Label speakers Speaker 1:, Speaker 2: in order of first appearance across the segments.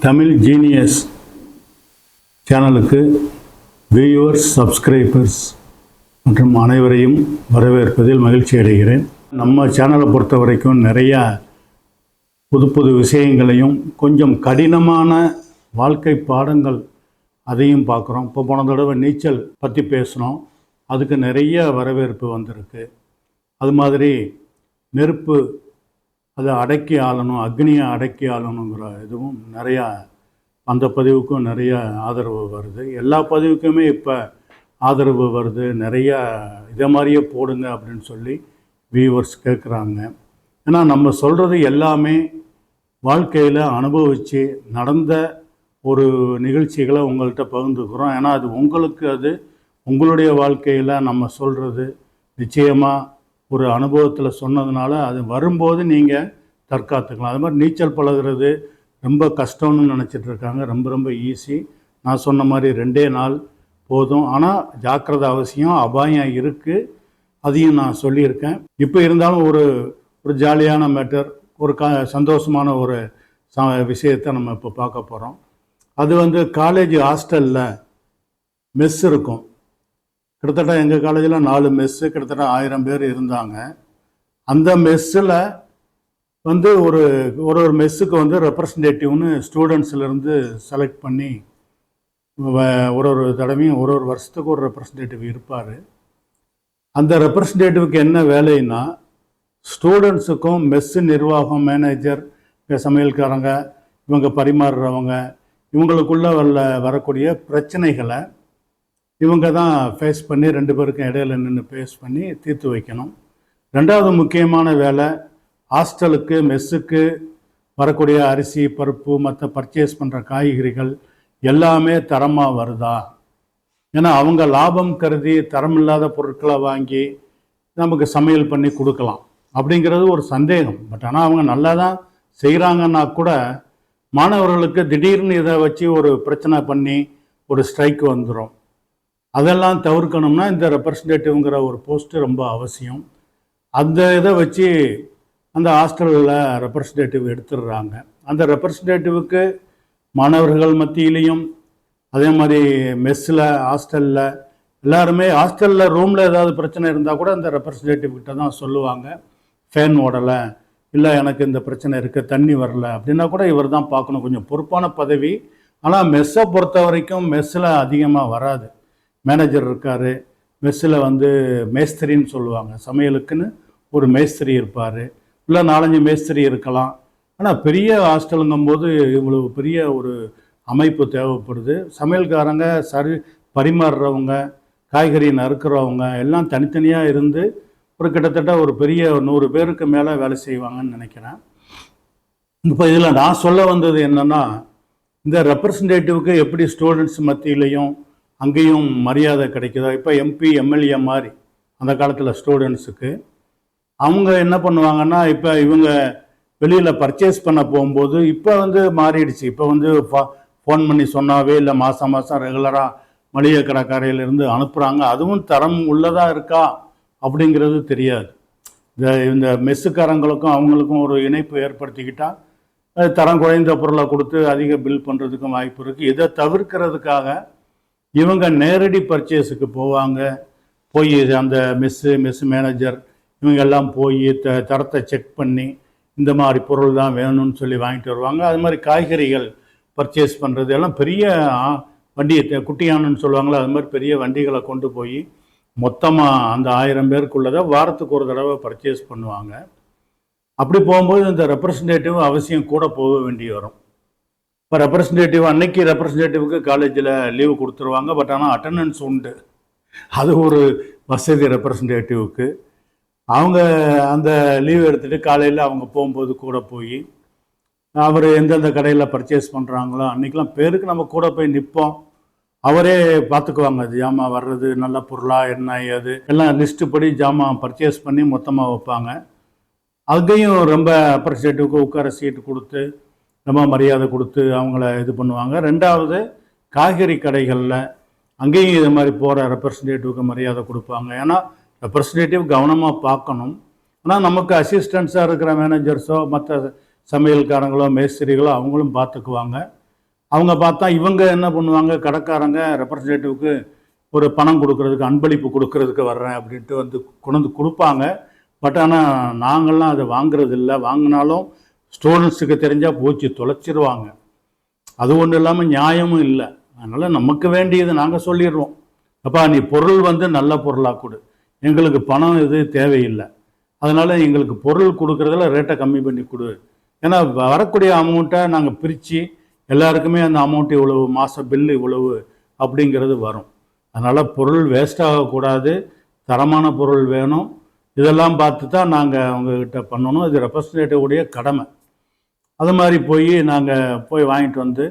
Speaker 1: Tamil genius சேனலுக்கு viewers, subscribers மற்றும் அனைவரையும் வரவேற்பதில் மகிழ்ச்சி அடைகிறேன். நம்ம சேனலை பொறுத்த வரைக்கும் நிறையா புது விஷயங்களையும் கொஞ்சம் கடினமான வாழ்க்கை பாடங்கள் அதையும் பார்க்குறோம். இப்போ போன தடவை நீச்சல் பற்றி பேசினோம், அதுக்கு நிறைய வரவேற்பு வந்திருக்கு. அது மாதிரி நெருப்பு அதை அடக்கி ஆளணும், அக்னியை அடக்கி ஆளணுங்கிற இதுவும் நிறையா, அந்த பதிவுக்கும் நிறைய ஆதரவு வருது. எல்லா பதிவுக்குமே இப்போ ஆதரவு வருது. நிறையா இதை மாதிரியே போடுங்க அப்படின்னு சொல்லி வியூவர்ஸ் கேட்குறாங்க. ஏன்னா நம்ம சொல்கிறது எல்லாமே வாழ்க்கையில் அனுபவித்து நடந்த ஒரு நிகழ்ச்சிகளை உங்கள்கிட்ட பகிர்ந்துக்கிறோம். ஏன்னா அது உங்களுக்கு, அது உங்களுடைய வாழ்க்கையில் நம்ம சொல்கிறது நிச்சயமாக ஒரு அனுபவத்தில் சொன்னதுனால அது வரும்போது நீங்கள் தற்காத்துக்கலாம். அது மாதிரி நீச்சல் பழகிறது ரொம்ப கஷ்டம்னு நினச்சிட்ருக்காங்க. ரொம்ப ஈஸி. நான் சொன்ன மாதிரி 2 நாள் போதும். ஆனால் ஜாக்கிரதை அவசியம், அபாயம் இருக்குது, அதையும் நான் சொல்லியிருக்கேன். இப்போ இருந்தாலும் ஒரு ஜாலியான மேட்டர், ஒரு சந்தோஷமான ஒரு விஷயத்தை நம்ம இப்போ பார்க்க போகிறோம். அது காலேஜ் ஹாஸ்டலில் மெஸ் இருக்கும். கிட்டத்தட்ட எங்கள் காலேஜில் 4 மெஸ்ஸு, கிட்டத்தட்ட 1000 பேர் இருந்தாங்க. அந்த மெஸ்ஸில் ஒரு மெஸ்ஸுக்கு ரெப்ரசன்டேட்டிவ்னு ஸ்டூடெண்ட்ஸ்லேருந்து செலக்ட் பண்ணி ஒரு தடவையும் ஒரு வருஷத்துக்கு ஒரு ரெப்ரசன்டேட்டிவ் இருப்பார். அந்த ரெப்ரசன்டேட்டிவ்க்கு என்ன வேலைன்னா, ஸ்டூடெண்ட்ஸுக்கும் மெஸ்ஸு நிர்வாகம், மேனேஜர், சமையல்காரங்க, இவங்க பரிமாறுறவங்க, இவங்களுக்குள்ளே வரக்கூடிய பிரச்சனைகளை இவங்க தான் ஃபேஸ் பண்ணி 2 பேருக்கும் இடையில நின்று ஃபேஸ் பண்ணி தீர்த்து வைக்கணும். 2வது முக்கியமான வேலை, ஹாஸ்டலுக்கு மெஸ்ஸுக்கு வரக்கூடிய அரிசி, பருப்பு, மற்ற பர்ச்சேஸ் பண்ணுற காய்கறிகள் எல்லாமே தரமாக வருதா. ஏன்னா அவங்க லாபம் கருதி தரமில்லாத பொருட்களை வாங்கி நமக்கு சமையல் பண்ணி கொடுக்கலாம் அப்படிங்கிறது ஒரு சந்தேகம். பட் ஆனால் அவங்க நல்லா தான் செய்கிறாங்கன்னா கூட மாணவர்களுக்கு திடீர்னு இதை வச்சு ஒரு பிரச்சனை பண்ணி ஒரு ஸ்ட்ரைக் வந்துடும். அதெல்லாம் தவிர்க்கணும்னா இந்த ரெப்ரசன்டேட்டிவ்ங்கிற ஒரு போஸ்ட்டு ரொம்ப அவசியம். அந்த இதை வச்சு அந்த ஹாஸ்டலில் ரெப்ரசன்டேட்டிவ் எடுத்துடுறாங்க. அந்த ரெப்ரசன்டேட்டிவுக்கு மாணவர்கள் மத்தியிலையும், அதே மாதிரி மெஸ்ஸில், ஹாஸ்டலில் எல்லாருமே, ஹாஸ்டலில் ரூமில் ஏதாவது பிரச்சனை இருந்தால் கூட அந்த ரெப்ரசன்டேட்டிவ் கிட்ட தான் சொல்லுவாங்க. ஃபேன் ஓடலை, இல்லை எனக்கு இந்த பிரச்சனை இருக்குது, தண்ணி வரல அப்படின்னா கூட இவர் தான் பார்க்கணும். கொஞ்சம் பொறுப்பான பதவி. ஆனால் மெஸ்ஸை பொறுத்த வரைக்கும் மெஸ்ஸில் அதிகமாக வராது. மேனேஜர் இருக்கார், மெஸ்ஸில் மேஸ்திரின்னு சொல்லுவாங்க, சமையலுக்குன்னு ஒரு மேஸ்திரி இருப்பார், இல்லை 4-5 மேஸ்திரி இருக்கலாம். ஆனால் பெரிய ஹாஸ்டலுங்கும்போது இவ்வளவு பெரிய ஒரு அமைப்பு தேவைப்படுது. சமையல்காரங்க, பரிமாறுறவங்க, காய்கறி நறுக்கிறவங்க எல்லாம் தனித்தனியாக இருந்து ஒரு கிட்டத்தட்ட ஒரு பெரிய 100 பேருக்கு மேலே வேலை செய்வாங்கன்னு நினைக்கிறேன். இப்போ இதில் நான் சொல்ல வந்தது என்னென்னா, இந்த ரெப்ரசன்டேட்டிவ்க்கு எப்படி ஸ்டூடெண்ட்ஸ் மத்தியிலையும் அங்கேயும் மரியாதை கிடைக்குதா. இப்போ எம்பி, எம்எல்ஏ மாதிரி அந்த காலத்தில் ஸ்டூடெண்ட்ஸுக்கு அவங்க என்ன பண்ணுவாங்கன்னா, இப்போ இவங்க வெளியில் பர்ச்சேஸ் பண்ண போகும்போது இப்போ மாறிடுச்சு. இப்போ ஃபோன் பண்ணி சொன்னாவே, இல்லை மாதம் ரெகுலராக மளிகை கடைக்காரையிலேருந்து அனுப்புகிறாங்க. அதுவும் தரம் உள்ளதாக இருக்கா அப்படிங்கிறது தெரியாது. இந்த மெஸ்ஸுக்காரங்களுக்கும் அவங்களுக்கும் ஒரு இணைப்பு ஏற்படுத்திக்கிட்டால் தரம் குறைந்த பொருளை கொடுத்து அதிக பில் பண்ணுறதுக்கும் வாய்ப்பு இருக்குது. இதை தவிர்க்கிறதுக்காக இவங்க நேரடி பர்ச்சேஸுக்கு போவாங்க. போய் அந்த மெஸ்ஸு மேனேஜர் இவங்க எல்லாம் போய் தரத்தை செக் பண்ணி இந்த மாதிரி பொருள் தான் வேணும்னு சொல்லி வாங்கிட்டு வருவாங்க. அது மாதிரி காய்கறிகள் பர்ச்சேஸ் பண்ணுறது எல்லாம் பெரிய வண்டியை, குட்டியானன்னு சொல்லுவாங்களோ, அது மாதிரி பெரிய வண்டிகளை கொண்டு போய் மொத்தமாக அந்த 1000 பேருக்குள்ளதை வாரத்துக்கு ஒரு தடவை பர்ச்சேஸ் பண்ணுவாங்க. அப்படி போகும்போது இந்த ரெப்ரசன்டேட்டிவ் அவசியம் கூட போக வேண்டி வரும். இப்போ ரெப்ரசன்டேட்டிவ் அன்னைக்கு ரெப்ரசன்டேட்டிவ்க்கு காலேஜில் லீவு கொடுத்துருவாங்க. பட் ஆனால் அட்டண்டன்ஸ் உண்டு. அது ஒரு வசதி ரெப்ரசன்டேட்டிவ்க்கு. அவங்க அந்த லீவ் எடுத்துகிட்டு காலையில் அவங்க போகும்போது கூட போய் அவர் எந்தெந்த கடையில் பர்ச்சேஸ் பண்ணுறாங்களோ அன்றைக்கெலாம் பேருக்கு நம்ம கூட போய் நிற்போம். அவரே பார்த்துக்குவாங்க, அது ஜாமான் வர்றது நல்ல பொருளாக என்ன ஏது எல்லாம் லிஸ்ட்டு படி ஜாமான் பர்ச்சேஸ் பண்ணி மொத்தமாக வைப்பாங்க. அங்கேயும் ரொம்ப ரெப்ரசன்டேட்டிவ்க்கு உட்கார சீட்டு கொடுத்து ரொம்ப மரியாதை கொடுத்து அவங்கள இது பண்ணுவாங்க. 2வது காய்கறி கடைகளில் அங்கேயும் இது மாதிரி போகிற ரெப்ரசன்டேட்டிவ்க்கு மரியாதை கொடுப்பாங்க. ஏன்னா ரெப்ரசன்டேட்டிவ் கவனமாக பார்க்கணும். ஆனால் நமக்கு அசிஸ்டன்ஸாக இருக்கிற மேனேஜர்ஸோ மற்ற சமையல்காரங்களோ மேஸ்திரிகளோ அவங்களும் பார்த்துக்குவாங்க. அவங்க பார்த்தா இவங்க என்ன பண்ணுவாங்க, கடைக்காரங்க ரெப்ரசன்டேட்டிவ்க்கு ஒரு பணம் கொடுக்கறதுக்கு, அன்பளிப்பு கொடுக்கறதுக்கு வர்றேன் அப்படின்ட்டு வந்து கொண்டு கொடுப்பாங்க. பட் ஆனால் நாங்கள்லாம் அதை வாங்குறது இல்லை. வாங்கினாலும் ஸ்டூடெண்ட்ஸுக்கு தெரிஞ்சால் போச்சு தொலைச்சிருவாங்க. அது ஒன்றும் இல்லாமல் நியாயமும் இல்லை. அதனால் நமக்கு வேண்டியது நாங்கள் சொல்லிடுறோம், அப்பா நீ பொருள் வந்து நல்ல பொருளாக கொடு, எங்களுக்கு பணம் இது தேவையில்லை, அதனால் எங்களுக்கு பொருள் கொடுக்குறதுல ரேட்டை கம்மி பண்ணி கொடு. ஏன்னா வரக்கூடிய அமௌண்ட்டை நாங்கள் பிரித்து எல்லாருக்குமே அந்த அமௌண்ட் இவ்வளவு, மாத பில்லு இவ்வளவு அப்படிங்கிறது வரும். அதனால் பொருள் வேஸ்ட் ஆகக்கூடாது, தரமான பொருள் வேணும். இதெல்லாம் பார்த்து தான் நாங்கள் அவங்கக்கிட்ட பண்ணணும். இது ரெப்ரசன்டேட்டிவுடைய கடமை. அது மாதிரி நாங்கள் போய் வாங்கிட்டு வந்து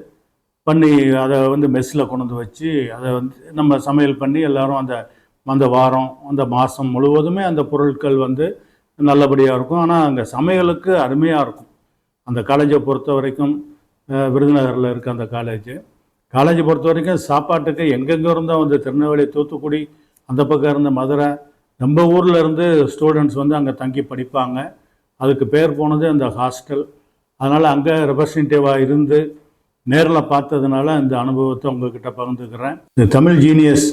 Speaker 1: பண்ணி அதை வந்து மெஸ்ஸில் கொண்டு வந்து வச்சு அதை வந்து நம்ம சமையல் பண்ணி எல்லோரும் அந்த வாரம் அந்த மாதம் முழுவதுமே அந்த பொருட்கள் வந்து நல்லபடியாக இருக்கும். ஆனால் அங்கே சமையலுக்கு அருமையாக இருக்கும். அந்த காலேஜை பொறுத்த வரைக்கும், விருதுநகரில் இருக்க அந்த காலேஜை பொறுத்த வரைக்கும் சாப்பாட்டுக்கு எங்கெங்கே இருந்தோ வந்து திருநெல்வேலி, தூத்துக்குடி, அந்த பக்கம் இருந்த மதுரை, நம்ம ஊரில் இருந்து ஸ்டூடெண்ட்ஸ் வந்து அங்கே தங்கி படிப்பாங்க. அதுக்கு பேர் போனது அந்த ஹாஸ்டல். அதனால் அங்கே ரெப்ரசன்டேட்டிவாக இருந்து நேரில் பார்த்ததுனால இந்த அனுபவத்தை உங்கள்கிட்ட பகிர்ந்துக்கிறேன். இந்த தமிழ் ஜீனியஸ்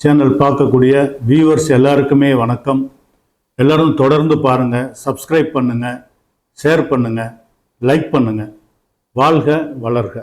Speaker 1: சேனல் பார்க்கக்கூடிய வியூவர்ஸ் எல்லாருக்குமே வணக்கம். எல்லோரும் தொடர்ந்து பாருங்கள், சப்ஸ்கிரைப் பண்ணுங்கள், ஷேர் பண்ணுங்கள், லைக் பண்ணுங்கள். வாழ்க வளர்க.